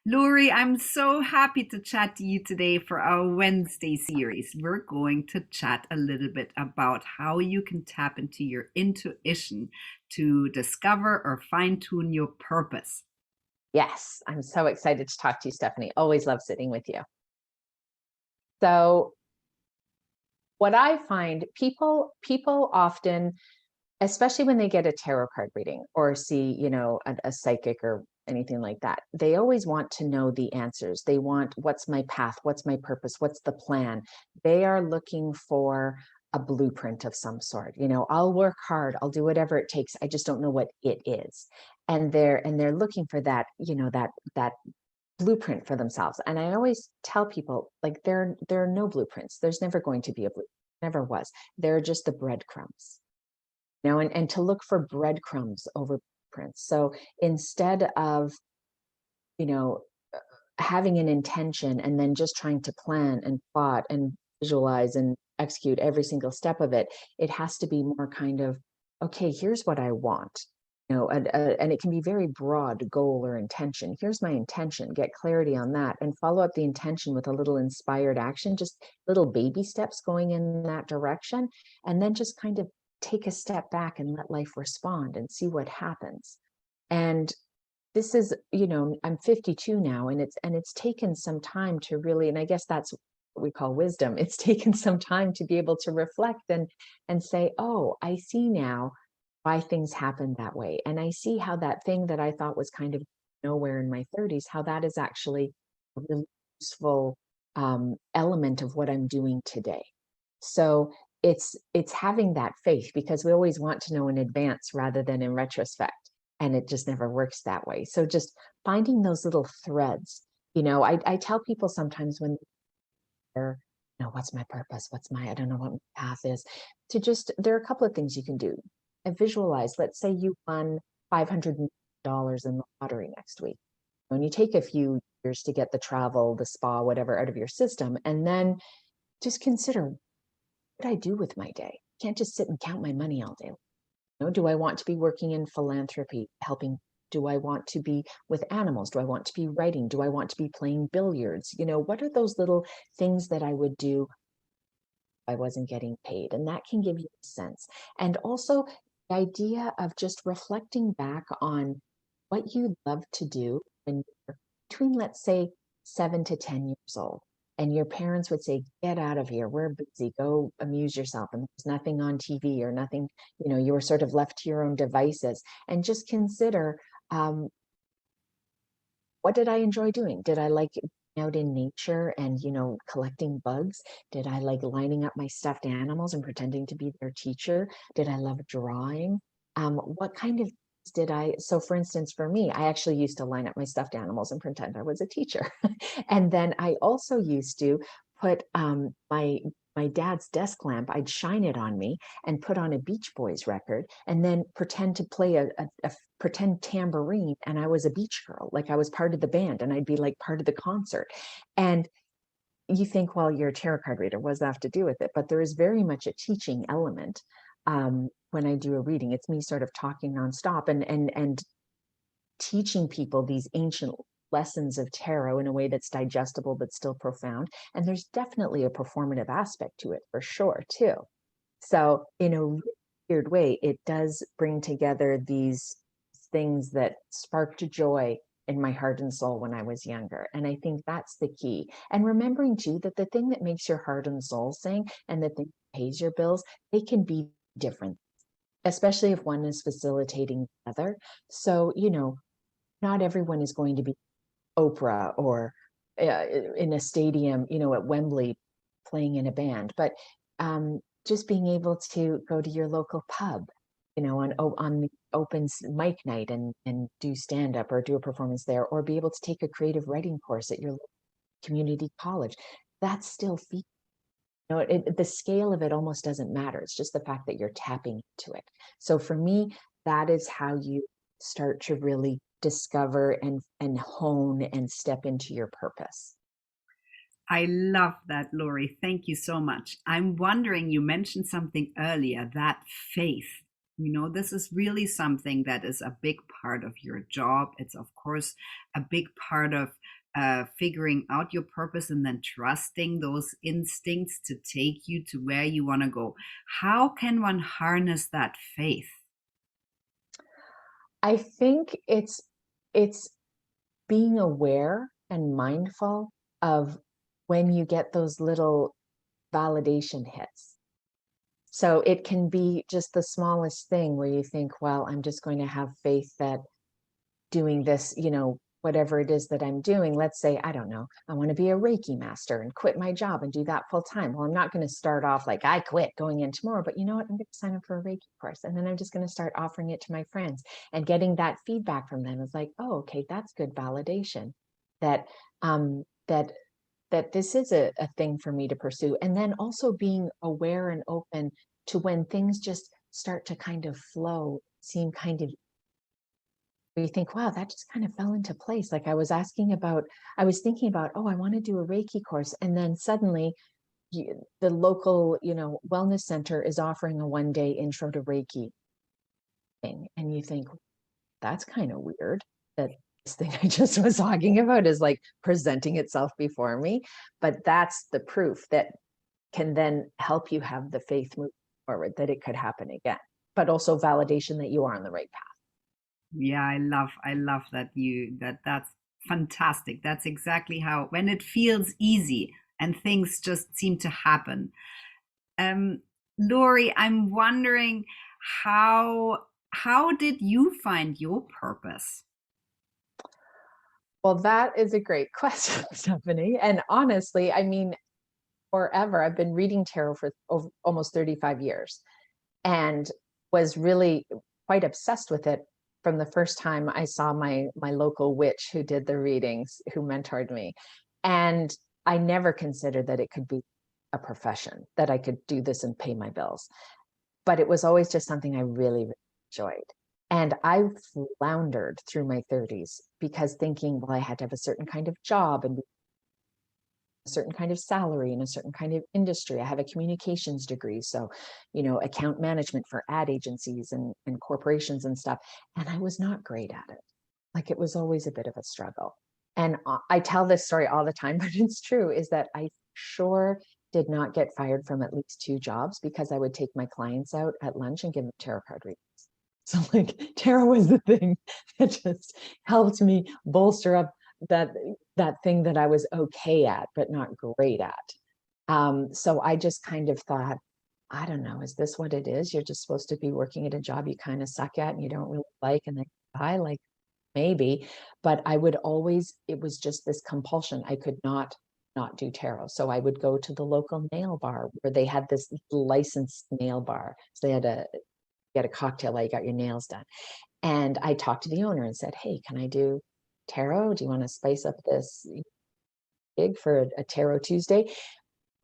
Lori, I'm so happy to chat to you today for our Wednesday series. We're going to chat a little bit about how you can tap into your intuition to discover or fine tune your purpose. Yes, I'm so excited to talk to you, Stephanie. Always love sitting with you. So, what I find people often, especially when they get a tarot card reading or see, a psychic or anything like that, they always want to know the answers. They want, what's my path? What's my purpose? What's the plan? They are looking for a blueprint of some sort. I'll work hard, I'll do whatever it takes. I just don't know what it is. And they're looking for that, that blueprint for themselves. And I always tell people, like, there are no blueprints. There's never going to be a blueprint. Never was. They're just the breadcrumbs. And to look for breadcrumbs over prints. So instead of, you know, having an intention and then just trying to plan and plot and visualize and execute every single step of it, it has to be more kind of, okay, here's what I want. And it can be very broad goal or intention. Here's my intention, get clarity on that, and follow up the intention with a little inspired action, just little baby steps going in that direction, and then just kind of take a step back and let life respond and see what happens. And this is, I'm 52 now, and it's taken some time to really, and I guess that's what we call wisdom. It's taken some time to be able to reflect and say, oh, I see now why things happen that way. And I see how that thing that I thought was kind of nowhere in my 30s, how that is actually a really useful element of what I'm doing today. So it's having that faith, because we always want to know in advance rather than in retrospect. And it just never works that way. So just finding those little threads. I tell people sometimes when they're, what's my purpose? I don't know what my path is. There are a couple of things you can do. And visualize, let's say you won $500 in the lottery next week. And you take a few years to get the travel, the spa, whatever out of your system. And then just consider, what I do with my day. I can't just sit and count my money all day. Do I want to be working in philanthropy, helping? Do I want to be with animals? Do I want to be writing? Do I want to be playing billiards? What are those little things that I would do if I wasn't getting paid? And that can give you a sense. And also the idea of just reflecting back on what you love to do when you're between, let's say, 7 to 10 years old. And your parents would say, get out of here, we're busy, go amuse yourself. And there's nothing on TV or nothing, you were sort of left to your own devices. And just consider, what did I enjoy doing? Did I like out in nature and, collecting bugs? Did I like lining up my stuffed animals and pretending to be their teacher? Did I love drawing? What kind of so for instance, for me, I actually used to line up my stuffed animals and pretend I was a teacher. And then I also used to put my dad's desk lamp, I'd shine it on me and put on a Beach Boys record and then pretend to play a pretend tambourine, and I was a beach girl, like I was part of the band, and I'd be like part of the concert. And you think, well, you're a tarot card reader, what does that have to do with it? But there is very much a teaching element. When I do a reading, it's me sort of talking nonstop and teaching people these ancient lessons of tarot in a way that's digestible but still profound. And there's definitely a performative aspect to it for sure too. So in a weird way, it does bring together these things that sparked joy in my heart and soul when I was younger. And I think that's the key. And remembering too that the thing that makes your heart and soul sing and the thing that pays your bills, they can be different, especially if one is facilitating the other. So, not everyone is going to be Oprah or in a stadium, at Wembley playing in a band, but just being able to go to your local pub, on the open mic night and do stand up or do a performance there, or be able to take a creative writing course at your community college. That's still feasible. The scale of it almost doesn't matter. It's just the fact that you're tapping into it. So for me, that is how you start to really discover and hone and step into your purpose. I love that, Lori. Thank you so much. I'm wondering, you mentioned something earlier, that faith. You know, this is really something that is a big part of your job. It's, of course, a big part of figuring out your purpose and then trusting those instincts to take you to where you want to go. How can one harness that faith? I think it's being aware and mindful of when you get those little validation hits. So it can be just the smallest thing where you think, well, I'm just going to have faith that doing this, whatever it is that I'm doing, let's say, I don't know, I want to be a Reiki master and quit my job and do that full time. Well, I'm not going to start off like I quit going in tomorrow, but you know what? I'm going to sign up for a Reiki course. And then I'm just going to start offering it to my friends and getting that feedback from them is like, oh, okay, that's good validation that, that this is a thing for me to pursue. And then also being aware and open to when things just start to kind of flow, seem kind of, you think, wow, that just kind of fell into place. Like I was thinking about, oh, I want to do a Reiki course. And then suddenly the local, wellness center is offering a 1-day intro to Reiki thing. And you think, that's kind of weird that this thing I just was talking about is like presenting itself before me. But that's the proof that can then help you have the faith move forward that it could happen again, but also validation that you are on the right path. Yeah, I love that that's fantastic. That's exactly how, when it feels easy and things just seem to happen. Um, Lori, I'm wondering how did you find your purpose? Well, that is a great question, Stephanie. And honestly, I mean, forever, I've been reading tarot for almost 35 years and was really quite obsessed with it from the first time I saw my local witch who did the readings, who mentored me. And I never considered that it could be a profession, that I could do this and pay my bills. But it was always just something I really, really enjoyed. And I floundered through my 30s because thinking, well, I had to have a certain kind of job and a certain kind of salary in a certain kind of industry. I have a communications degree. So, account management for ad agencies and corporations and stuff. And I was not great at it. Like it was always a bit of a struggle. And I tell this story all the time, but it's true, is that I sure did not get fired from at least 2 jobs because I would take my clients out at lunch and give them tarot card readings. So like tarot was the thing that just helped me bolster up that thing that I was okay at, but not great at. So I just kind of thought, I don't know, is this what it is? You're just supposed to be working at a job you kind of suck at and you don't really like, and then I like maybe, but I would always, it was just this compulsion. I could not do tarot. So I would go to the local nail bar where they had this licensed nail bar. So they had get a cocktail while you got your nails done. And I talked to the owner and said, hey, can I do tarot? Do you want to spice up this gig for a tarot Tuesday?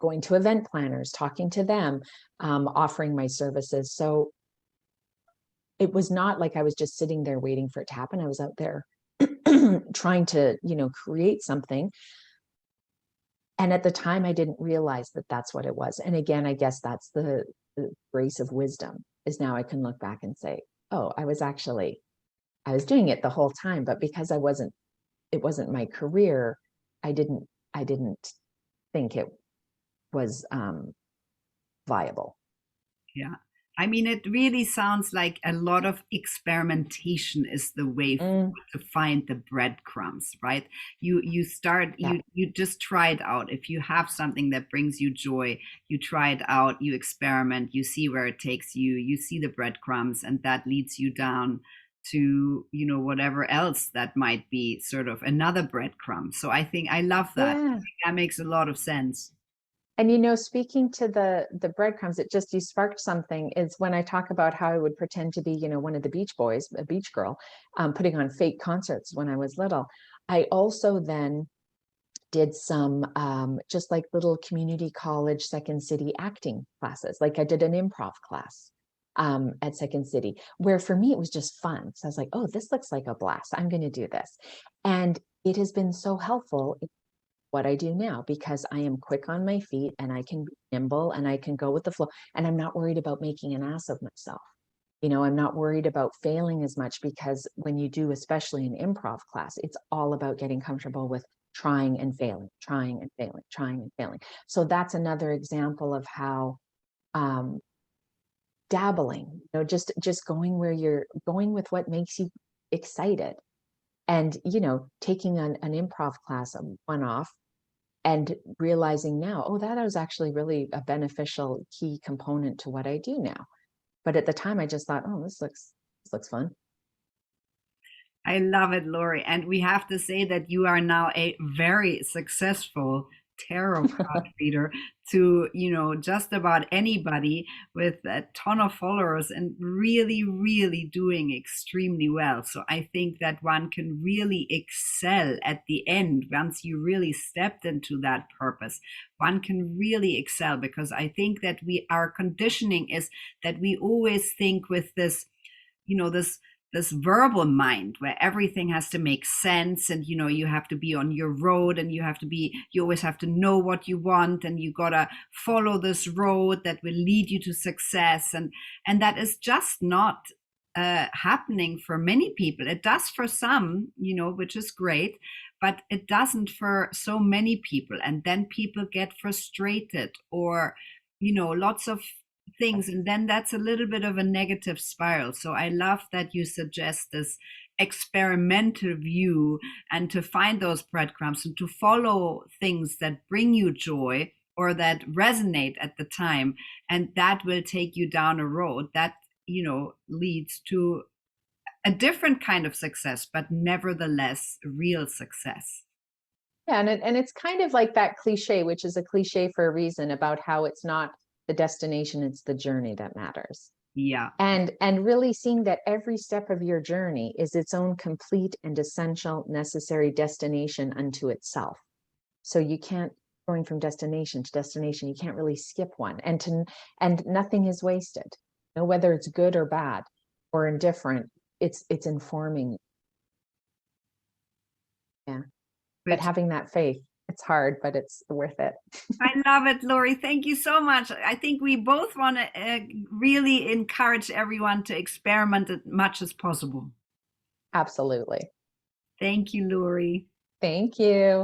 Going to event planners, talking to them, offering my services. So it was not like I was just sitting there waiting for it to happen. I was out there trying to, create something. And at the time, I didn't realize that that's what it was. And again, I guess that's the grace of wisdom, is now I can look back and say, oh, I was doing it the whole time, but because it wasn't my career, I didn't think it was viable. Yeah. I mean, it really sounds like a lot of experimentation is the way to find the breadcrumbs, right? You start, Yeah. you just try it out. If you have something that brings you joy, you try it out, you experiment, you see where it takes you, you see the breadcrumbs, and that leads you down to, whatever else that might be sort of another breadcrumb. So I think I love that. Yeah. That makes a lot of sense. And speaking to the breadcrumbs, you sparked something. Is when I talk about how I would pretend to be, one of the Beach Boys, a beach girl, putting on fake concerts when I was little. I also then did some just like little community college Second City acting classes. Like I did an improv class at Second City, where for me it was just fun. So I was like, oh, this looks like a blast. I'm going to do this. And it has been so helpful in what I do now, because I am quick on my feet and I can be nimble and I can go with the flow, and I'm not worried about making an ass of myself. I'm not worried about failing as much, because when you do, especially an improv class, it's all about getting comfortable with trying and failing, trying and failing, trying and failing. So that's another example of how dabbling, just going where you're going with what makes you excited. And, taking an improv class, one off, and realizing now, oh, that was actually really a beneficial key component to what I do now. But at the time, I just thought, oh, this looks fun. I love it, Lori. And we have to say that you are now a very successful tarot card reader to, just about anybody, with a ton of followers and really, really doing extremely well. So I think that one can really excel at the end once you really stepped into that purpose. One can really excel, because I think that our conditioning is that we always think with this, this verbal mind where everything has to make sense, and you have to be on your road, and you always have to know what you want, and you gotta follow this road that will lead you to success, and that is just not happening for many people. It does for some, which is great, but it doesn't for so many people, and then people get frustrated, or lots of things, and then that's a little bit of a negative spiral. So I love that you suggest this experimental view, and to find those breadcrumbs and to follow things that bring you joy or that resonate at the time, and that will take you down a road that leads to a different kind of success, but nevertheless real success. Yeah, and it's kind of like that cliche, which is a cliche for a reason, about how it's not the destination, it's the journey that matters. Yeah. And really seeing that every step of your journey is its own complete and essential necessary destination unto itself. So you can't, going from destination to destination, you can't really skip one, and nothing is wasted. Whether it's good or bad or indifferent, it's informing. Yeah. But having that faith, it's hard, but it's worth it. I love it, Lori. Thank you so much. I think we both want to really encourage everyone to experiment as much as possible. Absolutely. Thank you, Lori. Thank you.